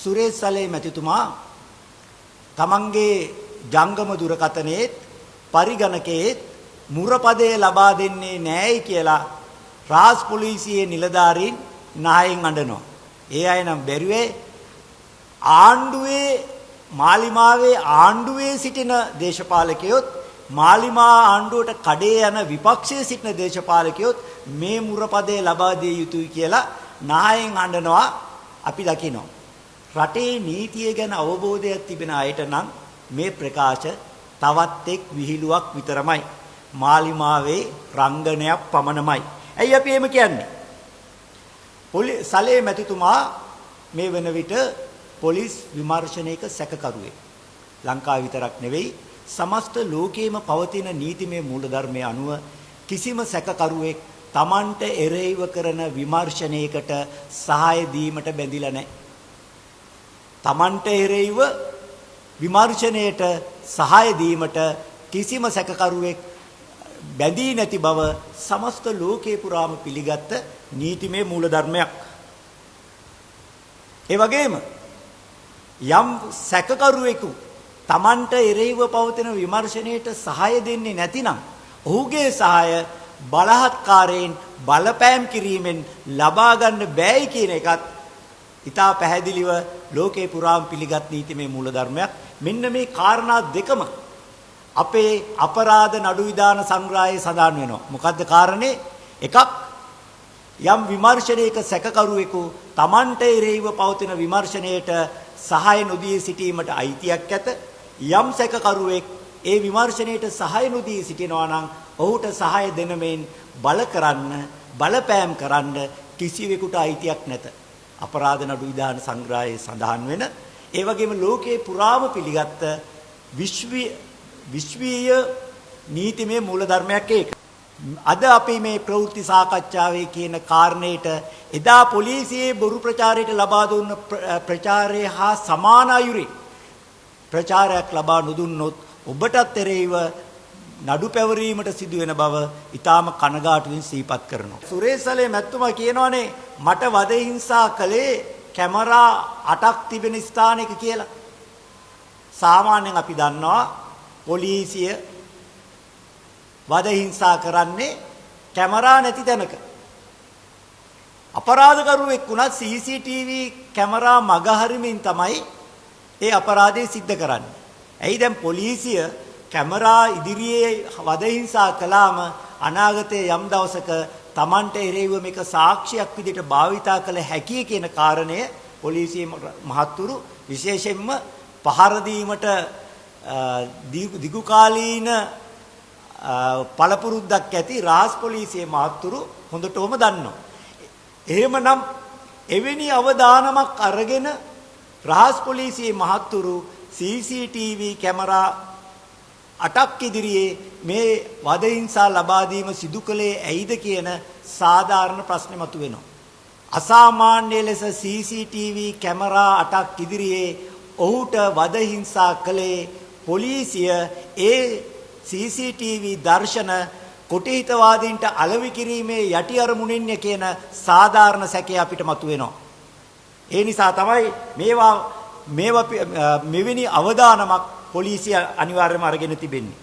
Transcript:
සුරේෂ් සලේ මැතිතුමා තමන්ගේ ජංගම දුරකථනයේ පරිගණකයේ මුරපදේ ලබා දෙන්නේ නැහැයි කියලා රාජ් පොලිසියේ නිලධාරීන් නායෙන් අඬනවා. ඒ අය නම් බැරිවේ ආණ්ඩුවේ මාලිමාවේ ආණ්ඩුවේ සිටින දේශපාලකයොත් මාලිමා ආණ්ඩුවට කඩේ යන විපක්ෂයේ සිටින දේශපාලකයොත් මේ මුරපදේ ලබා දිය යුතුයි කියලා නායෙන් අඬනවා අපි දකිනවා. රටේ නීතිය ගැන අවබෝධයක් තිබෙන අයට නම් මේ ප්‍රකාශ තවත් එක් විහිළුවක් විතරමයි. මාලිමාවේ රංගනයක් පමණමයි. ඇයි අපි එහෙම කියන්නේ? සලේ මැතිතුමා මේ වෙන විට පොලිස් විමර්ශනයක සැකකරුවෙක්. ලංකාව විතරක් නෙවෙයි සමස්ත ලෝකයේම පවතින නීතිමය මූලධර්මයේ අනුව කිසිම සැකකරුවෙක් Tamanට එරෙහිව කරන විමර්ශනයකට සහාය දීමට බැඳිලා නැහැ. Tamanට එරෙහිව විමර්ශනයට සහාය දීමට කිසිම සැකකරුවෙක් බැඳී නැති බව සමස්ත ලෝකේ පුරාම පිළිගත් නීතිමය මූලධර්මයක්. ඒ වගේම යම් සැකකරුවෙකු Tamanට එරෙහිව පවතින විමර්ශනයට සහාය දෙන්නේ නැතිනම් ඔහුගේ සහාය බලහත්කාරයෙන් බලපෑම් කිරීමෙන් ලබා ගන්න බෑයි කියන එකත් ඉතා පැහැදිලිව ලෝකේ පුරාම පිළිගත් නීතිමය මූලධර්මයක්. මෙන්න මේ කාරණා දෙකම අපේ අපරාධ නඩු විධාන සංග්‍රහයේ සඳහන් වෙනවා. මොකද්ද කාරණේ? එකක් යම් විමර්ශනයක සැකකරුවෙකු Tamanට එරෙහිව පවතින විමර්ශනයට සහාය නොදී සිටීමට අයිතියක් ඇත. යම් සැකකරුවෙක් ඒ විමර්ශනයට සහාය නොදී සිටිනවා නම් ඔහුට සහාය දෙන මෙන් බල කරන්න බලපෑම් කරන්න කිසිවෙකුට අයිතියක් නැත. අපරාධ නඩු විධාන සංග්‍රහයේ සඳහන් වෙන ඒ වගේම ලෝකේ පුරාම පිළිගත් විශ්වීය නීතිමය මූලධර්මයක් ඒක. අද අපි මේ ප්‍රවෘත්ති සාකච්ඡාවේ කියන කාරණේට එදා පොලිසියේ බොරු ප්‍රචාරයට ලබා දුන්න ප්‍රචාරය හා සමාන අයුරින් ප්‍රචාරයක් ලබා නොදුන්නොත් ඔබටත් එරෙහිව නඩු පැවරීමට සිදුවෙන බව ඊටාම කනගාටුවෙන් සිහිපත් කරනවා. සුරේෂ් සලේ මැතිතුමා කියනවානේ මට වද හිංසා කළේ කැමරා 8ක් තිබෙන ස්ථානයක කියලා. සාමාන්‍යයෙන් අපි දන්නවා පොලිසිය වද හිංසා කරන්නේ කැමරා නැති තැනක. අපරාධකරුවෙක් වුණත් CCTV කැමරා මගහරිමින් තමයි ඒ අපරාධය සිද්ධ කරන්නේ. ඇයි දැන් පොලිසිය කැමරා ඉදිරියේ වද හිංසා කළාම අනාගතයේ යම් දවසක Tamanට එරෙහිව මේක සාක්ෂියක් විදිහට භාවිතා කළ හැකියි කියන කාරණය පොලිසිය මහත්තුරු විශේෂයෙන්ම පහර දීමට දිගුකාලීන පළපුරුද්දක් ඇති රාජ් පොලිසියේ මහත්තුරු හොඳටම දන්නවා. එහෙමනම් එවැනි අවදානමක් අරගෙන රාජ් පොලිසියේ මහත්තුරු CCTV කැමරා 8ක් ඉදිරියේ මේ වද හිංසා ලබා දීම සිදු කළේ ඇයිද කියන සාධාරණ ප්‍රශ්නේ මතුවෙනවා. අසාමාන්‍ය ලෙස CCTV කැමරා 8ක් ඉදිරියේ ඔහුට වද හිංසා කළේ පොලිසිය ඒ CCTV දර්ශන කොටිහිතවාදීන්ට අලෙවි කිරීමේ යටි අරමුණින් කියන සාධාරණ සැකය අපිට මතුවෙනවා. ඒ නිසා තමයි මේවා මෙවැනි අවදානමක් පොලිසිය අනිවාර්යයෙන්ම අරගෙන තිබෙන්නේ.